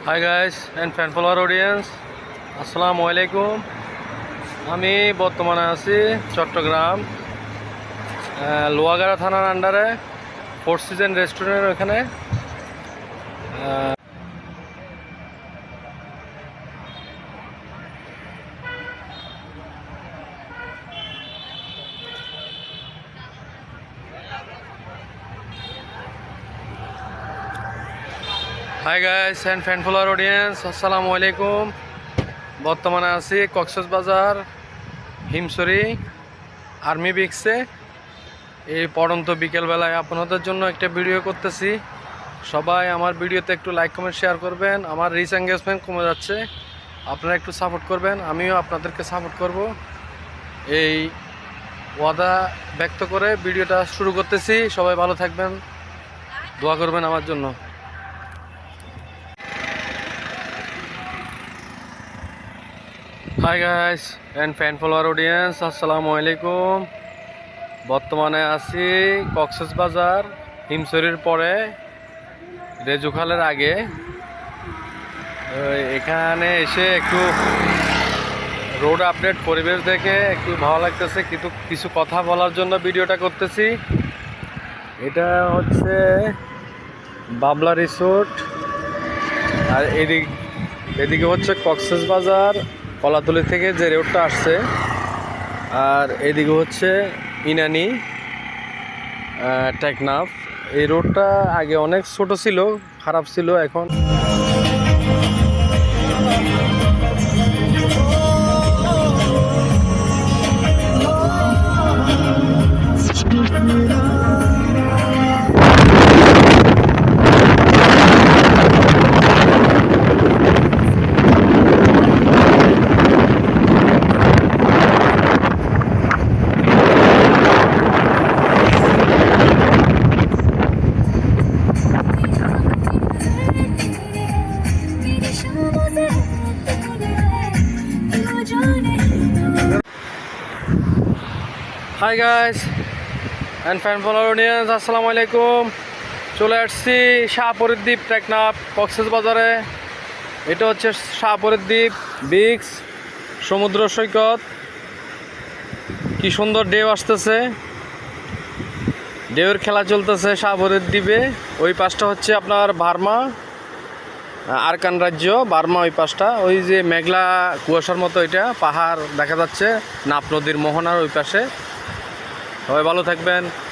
Hi guys and fan follower audience, আসসালামু আলাইকুম। আমি বর্তমানে আছি চট্টগ্রাম লোহাগাড়া থানার আন্ডারে ফোর সিজন রেস্টুরেন্টের ওখানে। Hi guys and fan follower audience, আসসালামু আলাইকুম। বর্তমানে আছি কক্সবাজার হিমছড়ি আর্মি বিক্সে। এই পড়ন্ত বিকেলবেলায় আপনাদের জন্য একটা ভিডিও করতেছি। সবাই আমার ভিডিওতে একটু লাইক কমেন্ট শেয়ার করবেন। আমার রিচ এঙ্গেজমেন্ট কমে যাচ্ছে, আপনারা একটু সাপোর্ট করবেন, আমিও আপনাদেরকে সাপোর্ট করব। এই ওয়াদা ব্যক্ত করে ভিডিওটা শুরু করতেছি। সবাই ভালো থাকবেন, দোয়া করবেন আমার জন্য। Hi guys and fan follower audience, আসসালামু আলাইকুম। বর্তমানে আছি কক্সবাজার হিমছড়ির পরে রেজুখালের আগে। এখানে এসে একটু রোড আপডেট পরিবেশ দেখে একটু ভালো লাগতেছে, কিন্তু কিছু কথা বলার জন্য ভিডিওটা করতেছি। এটা হচ্ছে বাবলা রিসোর্ট, আর এদিকে হচ্ছে কক্সবাজার কলাতলি থেকে যে রোডটা আসছে, আর এদিকে হচ্ছে ইনানি টেকনাফ। এই রোডটা আগে অনেক ছোট ছিল, খারাপ ছিল। এখন hi guys and fan follower audience, আসসালামু আলাইকুম। চলে আসছি শাহপরীর দ্বীপ টেকনাফ কক্সবাজারে। এটা হচ্ছে শাহপরীর দ্বীপ বিক্স সমুদ্র সৈকত। কি সুন্দর ঢেউ আসতেছে, ঢেউয়ের খেলা চলতেছে শাহপরীর দ্বীপে। ওই পাশটা হচ্ছে আপনার বার্মা, আরাকান রাজ্য বার্মা। ওই পাশটা ওই যে মেঘলা কুয়াশার মতো এটা পাহাড় দেখা যাচ্ছে নাপ নদীর মোহনার ওই পাশে। সবাই ভালো থাকবেন।